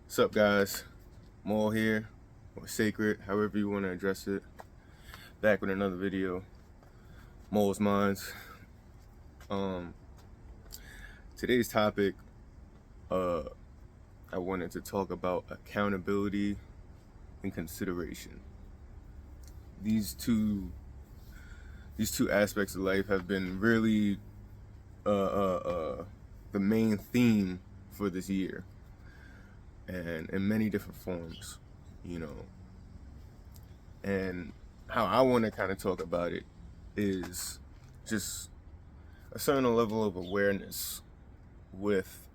What's up, guys? Maul here, or Sacred, however you want to address it. Back with another video. Maul's Minds. Um, Today's topic, uh, I wanted to talk about accountability and consideration. These two aspects of life have been really the main theme for this year, and in many different forms, you know. And how I want to kind of talk about it is just a certain level of awareness with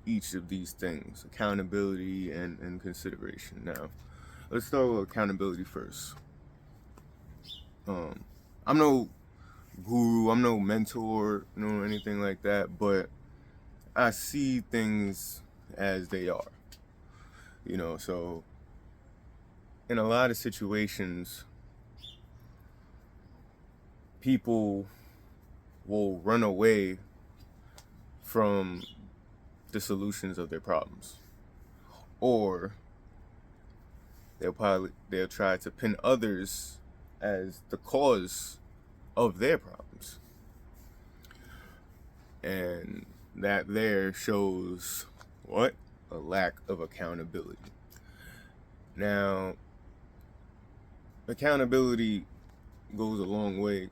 each of these things, accountability and consideration. Now, let's start with accountability first. I'm no guru, I'm no mentor, no anything like that, but I see things as they are. So in a lot of situations, people will run away from the solutions of their problems, or they'll try to pin others as the cause of their problems, and that there shows what? A lack of accountability. Now, accountability goes a long way,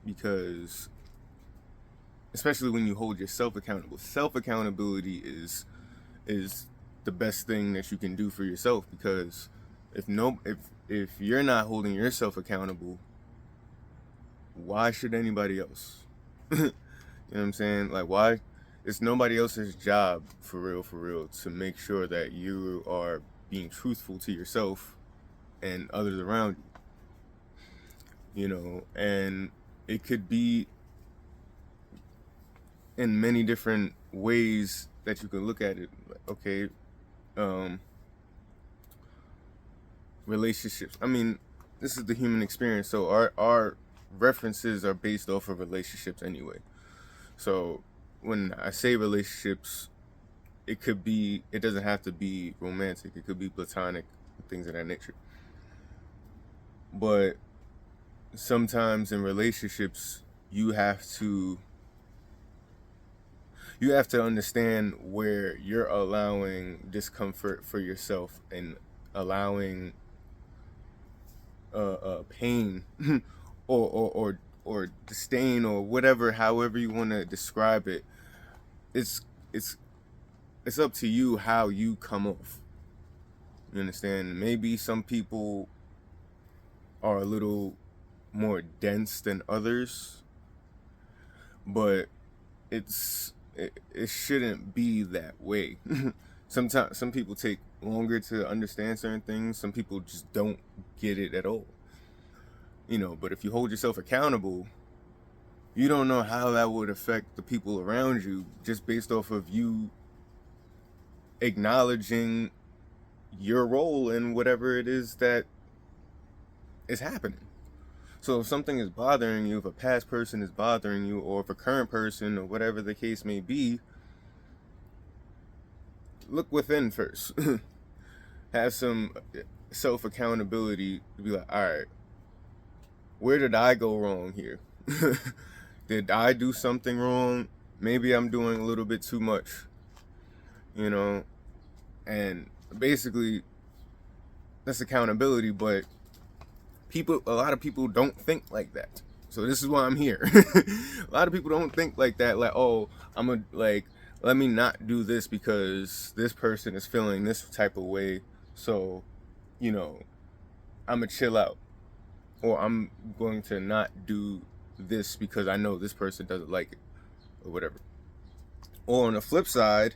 because especially when you hold yourself accountable, self-accountability is the best thing that you can do for yourself, because if you're not holding yourself accountable, why should anybody else? You know what I'm saying? Like, why? It's nobody else's job, for real, to make sure that you are being truthful to yourself and others around you. And it could be in many different ways that you can look at it. Okay, relationships. I mean, this is the human experience, so our references are based off of relationships anyway. So when I say relationships, it doesn't have to be romantic. It could be platonic, things of that nature. But sometimes in relationships, you have to understand where you're allowing discomfort for yourself and allowing pain or disdain, or whatever, however you want to describe it. It's up to you how you come off. You understand? Maybe some people are a little more dense than others, but it shouldn't be that way. Sometimes some people take longer to understand certain things. Some people just don't get it at all. But if you hold yourself accountable, you don't know how that would affect the people around you, just based off of you acknowledging your role in whatever it is that is happening. So if something is bothering you, if a past person is bothering you, or if a current person, or whatever the case may be, look within first. Have some self-accountability to be like, all right, where did I go wrong here? Did I do something wrong? Maybe I'm doing a little bit too much, and basically that's accountability. But a lot of people don't think like that. So this is why I'm here. A lot of people don't think like that. Like, oh, let me not do this because this person is feeling this type of way. So, I'm gonna chill out, or I'm going to not do this because I know this person doesn't like it, or whatever. Or on the flip side,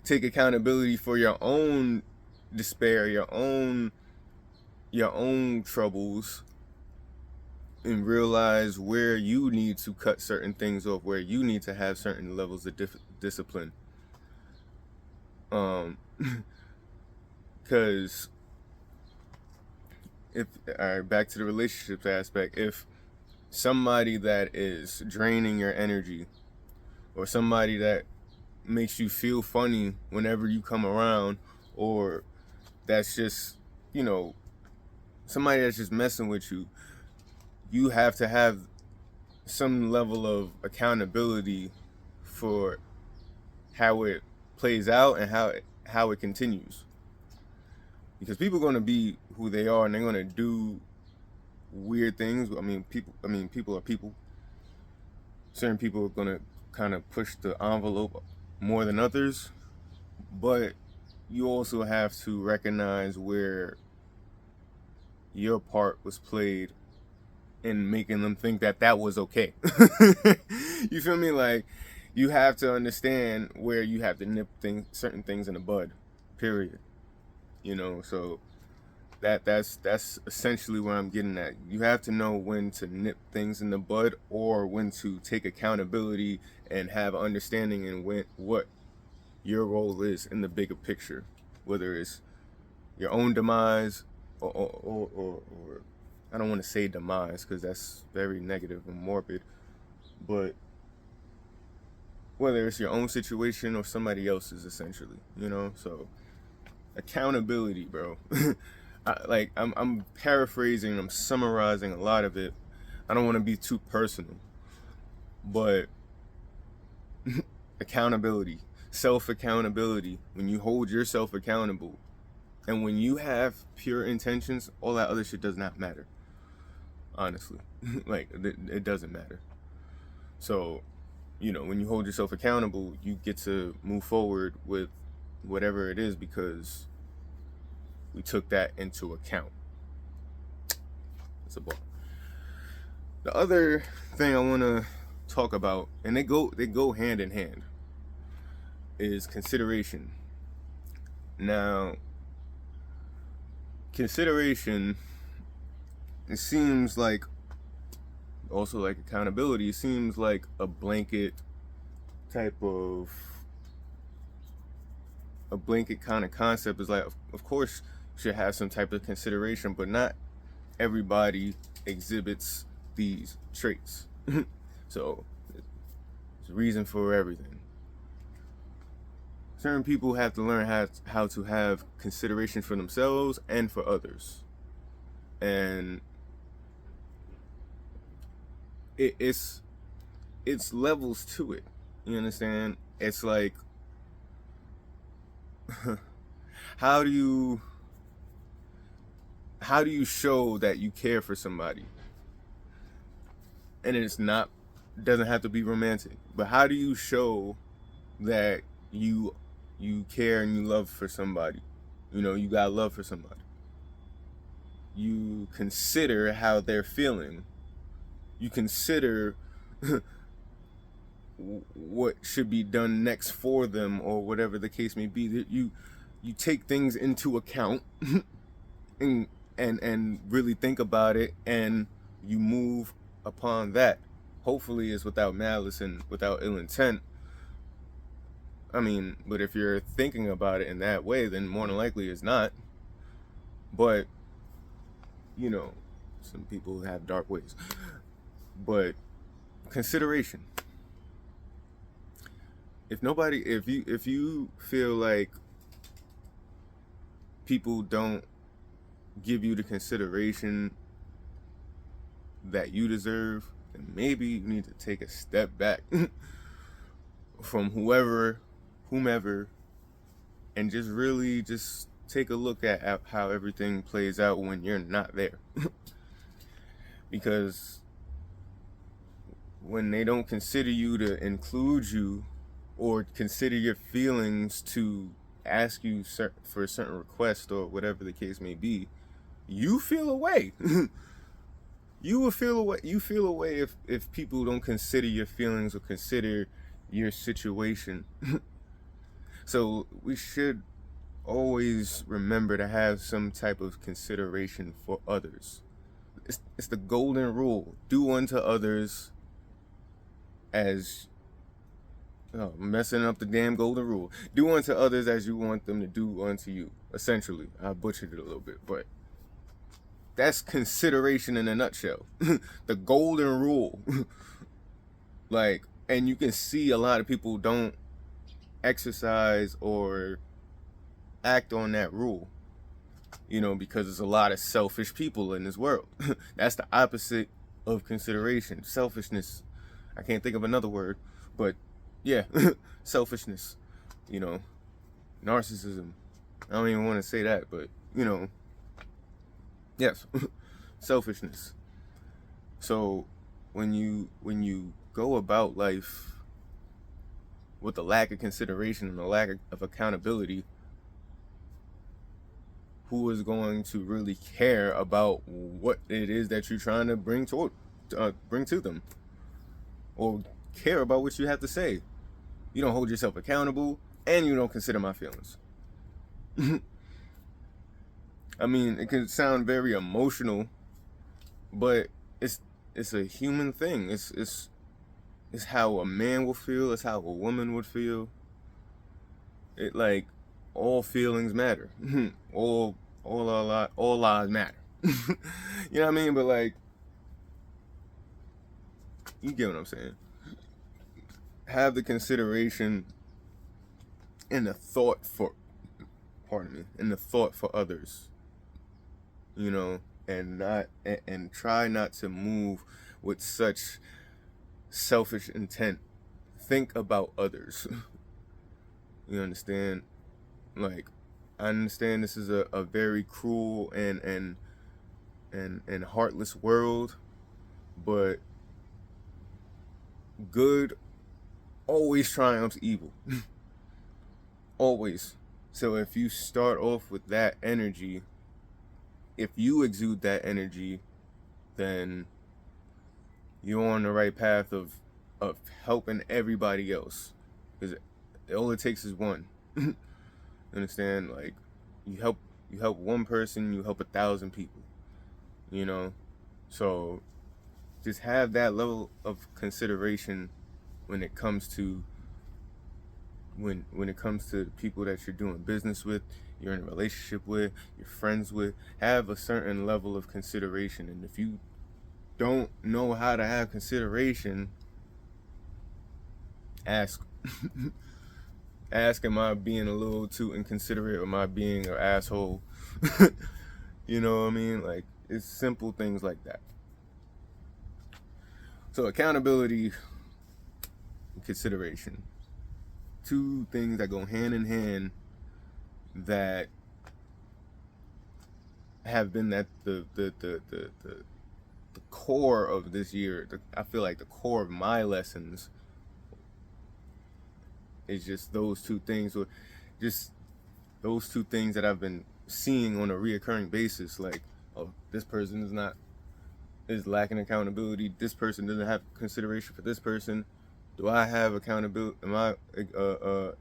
take accountability for your own despair, your own troubles, and realize where you need to cut certain things off, where you need to have certain levels of discipline. Because back to the relationships aspect, if somebody that is draining your energy, or somebody that makes you feel funny whenever you come around, or that's just, you know, somebody that's just messing with you, you have to have some level of accountability for how it plays out and how it continues. Because people are going to be who they are, and they're going to do weird things. People are people. Certain people are going to kind of push the envelope more than others, but you also have to recognize where your part was played in making them think that that was okay. You feel me? Like, you have to understand where you have to nip certain things in the bud, period. You know, so that's essentially where I'm getting at. You have to know when to nip things in the bud, or when to take accountability and have understanding in what your role is in the bigger picture, whether it's your own demise or I don't want to say demise because that's very negative and morbid, but whether it's your own situation or somebody else's, essentially, you know. So accountability, bro. I'm paraphrasing, I'm summarizing a lot of it. I don't want to be too personal, but accountability, self-accountability, when you hold yourself accountable and when you have pure intentions, all that other shit does not matter, honestly. Like, it doesn't matter. So, you know, when you hold yourself accountable, you get to move forward with whatever it is, because we took that into account. It's a bar. The other thing I want to talk about, and they go hand in hand, is consideration. Now, consideration, it seems like, also like accountability, it seems like a blanket type of kind of concept. Is like, of course you should have some type of consideration, but not everybody exhibits these traits. So there's a reason for everything. Certain people have to learn how to have consideration for themselves and for others, and it's levels to it. You understand? It's like, how do you show that you care for somebody? And doesn't have to be romantic, but how do you show that you care and you love for somebody? You know, you got love for somebody. You consider how they're feeling. You consider what should be done next for them, or whatever the case may be. You take things into account and really think about it, and you move upon that. Hopefully it's without malice and without ill intent. I mean, but if you're thinking about it in that way, then more than likely it's not. But, you know, some people have dark ways. But consideration. If you feel like people don't give you the consideration that you deserve, then maybe you need to take a step back from whomever, and just really just take a look at how everything plays out when you're not there. Because when they don't consider you to include you, or consider your feelings to ask you for a certain request, or whatever the case may be, you feel away. You will feel away. You feel away if people don't consider your feelings or consider your situation. So we should always remember to have some type of consideration for others. It's the golden rule: do unto others as messing up the damn golden rule. Do unto others as you want them to do unto you. Essentially, I butchered it a little bit, but that's consideration in a nutshell. The golden rule. Like, and you can see a lot of people don't exercise or act on that rule, because there's a lot of selfish people in this world. That's the opposite of consideration. Selfishness. I can't think of another word, but yeah, selfishness, narcissism. I don't even want to say that, but yes, selfishness. So when you go about life with a lack of consideration and a lack of accountability, who is going to really care about what it is that you're trying to bring to them, or care about what you have to say? You don't hold yourself accountable, and you don't consider my feelings. I mean, it can sound very emotional, but it's a human thing. It's how a man will feel. It's how a woman would feel. It, like, all feelings matter. all lives matter. You know what I mean? But, like, you get what I'm saying. Have the consideration and the thought for others. And try not to move with such selfish intent. Think about others. You understand? Like, I understand this is a very cruel and heartless world, but good always triumphs evil. Always. So if you start off with that energy, if you exude that energy, then you're on the right path of helping everybody else. Because all it takes is one. Understand? Like, you help one person, you help 1,000 people. So just have that level of consideration when it comes to the people that you're doing business with, you're in a relationship with, you're friends with. Have a certain level of consideration. And if you don't know how to have consideration, ask. Ask, am I being a little too inconsiderate? Am I being an asshole? You know what I mean? Like, it's simple things like that. So accountability and consideration. Two things that go hand in hand that have been at the core of this year. I feel like the core of my lessons is just those two things, or just those two things that I've been seeing on a reoccurring basis. Like, oh, this person is lacking accountability. This person doesn't have consideration for this person. Do I have accountability? Am I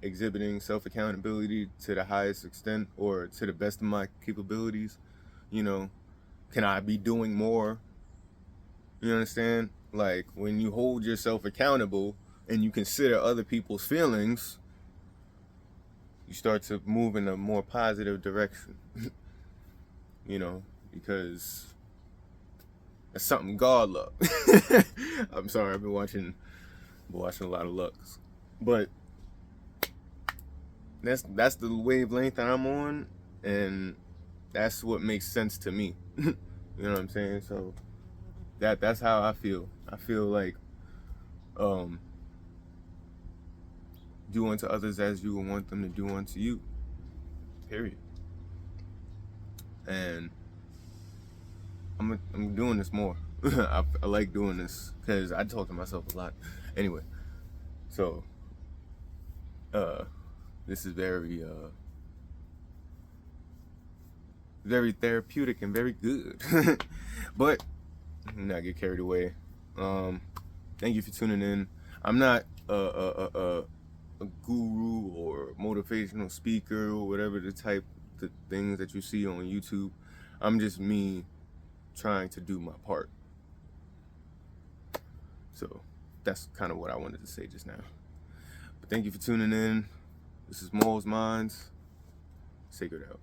exhibiting self-accountability to the highest extent or to the best of my capabilities? Can I be doing more? You understand? Like, when you hold yourself accountable and you consider other people's feelings, you start to move in a more positive direction. Because that's something God loves. I'm sorry, I've been watching a lot of Lux, but that's the wavelength that I'm on, and that's what makes sense to me. You know what I'm saying? So that's how I feel. I feel like do unto others as you would want them to do unto you. Period. And I'm doing this more. I like doing this because I talk to myself a lot. Anyway, so this is very very therapeutic and very good. But not get carried away. Thank you for tuning in. I'm not a guru or motivational speaker or whatever the things that you see on YouTube. I'm just me trying to do my part. So that's kind of what I wanted to say just now. But thank you for tuning in. This is Mo's Minds. Sacred out.